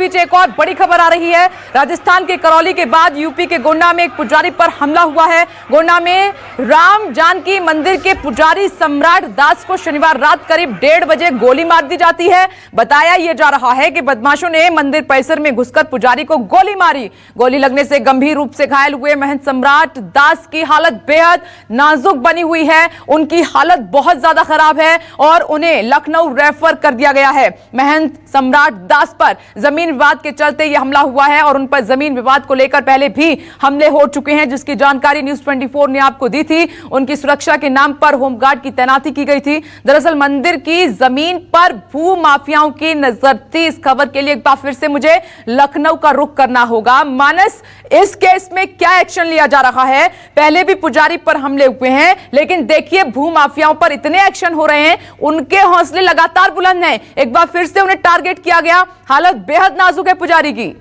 बीच एक और बड़ी खबर आ रही है। राजस्थान के करौली के बाद यूपी के गोंडा में एक पुजारी पर हमला हुआ है। गोंडा में राम जानकी मंदिर के पुजारी सम्राट दास को शनिवार रात करीब 1:30 बजे गोली मार दी जाती है। बताया यह जा रहा है कि बदमाशों ने मंदिर परिसर में घुसकर पुजारी को गोली मारी। गोली लगने से गंभीर रूप से घायल हुए महंत सम्राट दास की हालत बेहद नाजुक बनी हुई है। उनकी हालत बहुत ज्यादा खराब है और उन्हें लखनऊ रेफर कर दिया गया है। महंत सम्राट दास पर जमीन विवाद के चलते यह हमला हुआ है और उन पर जमीन विवाद को लेकर पहले भी हमले हो चुके हैं, जिसकी जानकारी न्यूज़ 24 ने आपको दी थी। उनकी सुरक्षा के नाम पर होमगार्ड की तैनाती की गई थी। दरअसल मंदिर की जमीन पर भू माफियाओं की नजर थी। इस खबर के लिए एक बार फिर से मुझे लखनऊ का रुख करना होगा। मानस, इस केस में क्या एक्शन लिया जा रहा है? पहले भी पुजारी पर हमले हुए हैं, लेकिन देखिए भू माफियाओं पर इतने एक्शन हो रहे हैं, उनके हौसले लगातार बुलंद हैं। एक बार फिर से उन्हें टारगेट किया गया। हालत बेहद नाजुक है पुजारी की।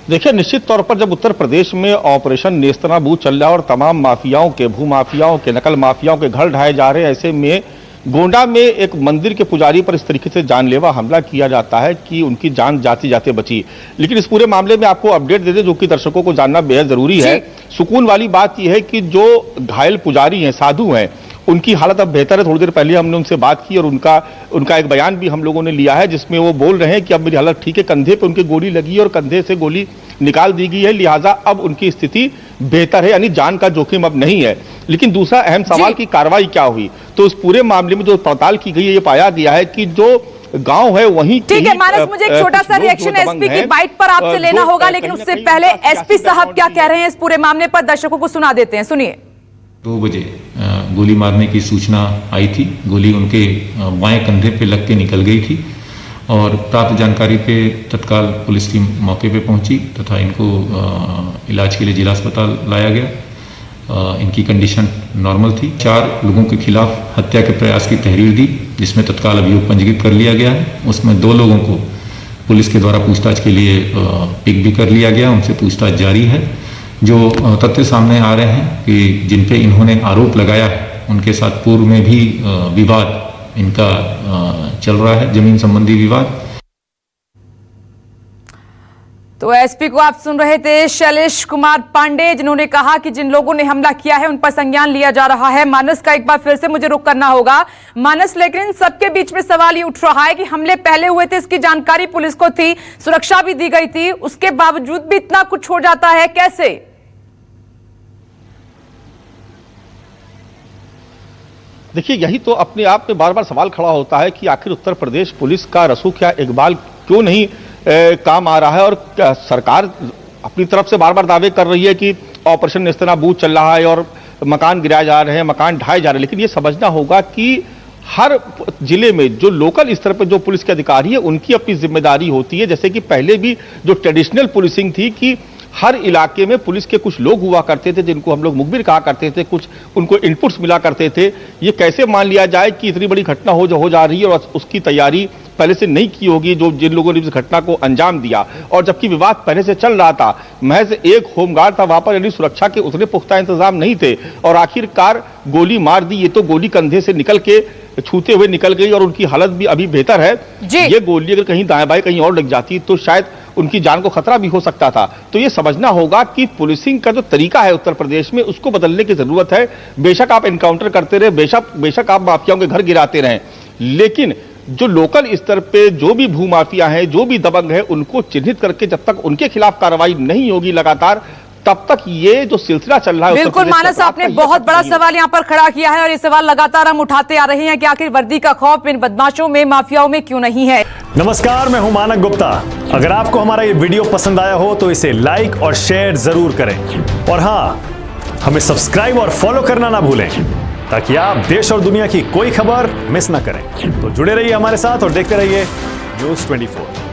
देखिए, निश्चित तौर पर जब उत्तर प्रदेश में ऑपरेशन नेस्तनाबूद चल रहा है और तमाम माफियाओं के, भू माफियाओं के, नकल माफियाओं के घर ढाए जा रहे हैं, ऐसे में गोंडा में एक मंदिर के पुजारी पर इस तरीके से जानलेवा हमला किया जाता है कि उनकी जान जाते जाते बची। लेकिन इस पूरे मामले में आपको अपडेट दे दें, जो कि दर्शकों को जानना बेहद जरूरी है। सुकून वाली बात यह है कि जो घायल पुजारी हैं, साधु हैं, उनकी हालत अब बेहतर है। थोड़ी देर पहले हमने उनसे बात की और उनका एक बयान भी हम लोगों ने लिया है, जिसमें वो बोल रहे हैं कि अब मेरी हालत ठीक है। कंधे पे उनकी गोली लगी और कंधे से गोली निकाल दी गई है, लिहाजा अब उनकी स्थिति बेहतर है, यानी जान का जोखिम अब नहीं है। लेकिन दूसरा अहम सवाल की कार्रवाई क्या हुई, तो इस पूरे मामले में जो पड़ताल की गई है, ये पाया गया है कि जो गांव है वहीं ठीक है। मानस, मुझे एक छोटा सा रिएक्शन एसपी की बाइट पर आपसे लेना होगा, लेकिन उससे पहले एसपी साहब क्या कह रहे हैं इस पूरे मामले पर, दर्शकों को सुना देते हैं। सुनिए। 2 बजे गोली मारने की सूचना आई थी। गोली उनके बाएं कंधे पे लग के निकल गई थी और प्राप्त जानकारी पे तत्काल पुलिस टीम मौके पे पहुंची तथा इनको इलाज के लिए जिला अस्पताल लाया गया। इनकी कंडीशन नॉर्मल थी। 4 लोगों के खिलाफ हत्या के प्रयास की तहरीर दी, जिसमें तत्काल अभियोग पंजीकृत कर लिया गया है। उसमें 2 लोगों को पुलिस के द्वारा पूछताछ के लिए पिक भी कर लिया गया, उनसे पूछताछ जारी है। जो तथ्य सामने आ रहे हैं कि जिन पे इन्होंने आरोप लगाया है, उनके साथ पूर्व में भी विवाद इनका चल रहा है, जमीन संबंधी विवाद। तो एसपी को आप सुन रहे थे, शैलेश कुमार पांडे, जिन्होंने कहा कि जिन लोगों ने हमला किया है उन पर संज्ञान लिया जा रहा है। मानस का एक बार फिर से मुझे रुख करना होगा। मानस, लेकिन सबके बीच में सवाल ये उठ रहा है कि हमले पहले हुए थे, इसकी जानकारी पुलिस को थी, सुरक्षा भी दी गई थी, उसके बावजूद भी इतना कुछ हो जाता है, कैसे? देखिए, यही तो अपने आप में बार बार सवाल खड़ा होता है कि आखिर उत्तर प्रदेश पुलिस का रसूख या इकबाल क्यों नहीं काम आ रहा है। और सरकार अपनी तरफ से बार बार दावे कर रही है कि ऑपरेशन नेस्तनाबूद चल रहा है और मकान गिराए जा रहे हैं, मकान ढाए जा रहे हैं। लेकिन ये समझना होगा कि हर जिले में जो लोकल स्तर पर जो पुलिस के अधिकारी है, उनकी अपनी जिम्मेदारी होती है। जैसे कि पहले भी जो ट्रेडिशनल पुलिसिंग थी कि हर इलाके में पुलिस के कुछ लोग हुआ करते थे, जिनको हम लोग मुखबिर कहा करते थे, कुछ उनको इनपुट्स मिला करते थे। ये कैसे मान लिया जाए कि इतनी बड़ी घटना हो जा रही है और उसकी तैयारी पहले से नहीं की होगी, जो जिन लोगों ने इस घटना को अंजाम दिया। और जबकि विवाद पहले से चल रहा था, महज एक होमगार्ड था वहां पर, यानी सुरक्षा के उतने पुख्ता इंतजाम नहीं थे और आखिरकार गोली मार दी। ये तो गोली कंधे से निकल के छूते हुए निकल गई और उनकी हालत भी अभी बेहतर है। ये गोली अगर कहीं दाएं बाएं कहीं और लग जाती तो शायद उनकी जान को खतरा भी हो सकता था। तो ये समझना होगा कि पुलिसिंग का जो तरीका है उत्तर प्रदेश में, उसको बदलने की जरूरत है। बेशक आप एनकाउंटर करते रहे, बेशक आप माफियाओं के घर गिराते रहें, लेकिन जो लोकल स्तर पे जो भी भू माफिया हैं, जो भी दबंग है, उनको चिन्हित करके जब तक उनके खिलाफ कार्रवाई नहीं होगी लगातार, तब तक ये जो सिलसिला चल रहा है। बिल्कुल मानस, आपने बहुत बड़ा सवाल यहाँ पर खड़ा किया है और ये सवाल लगातार हम उठाते आ रहे हैं कि आखिर वर्दी का खौफ इन बदमाशों में, माफियाओं में क्यों नहीं है। नमस्कार, मैं हूं मानक गुप्ता। अगर आपको हमारा ये वीडियो पसंद आया हो तो इसे लाइक और शेयर जरूर करें और हाँ, हमें सब्सक्राइब और फॉलो करना ना भूलें, ताकि आप देश और दुनिया की कोई खबर मिस ना करें। तो जुड़े रहिए हमारे साथ और देखते रहिए न्यूज़ 24।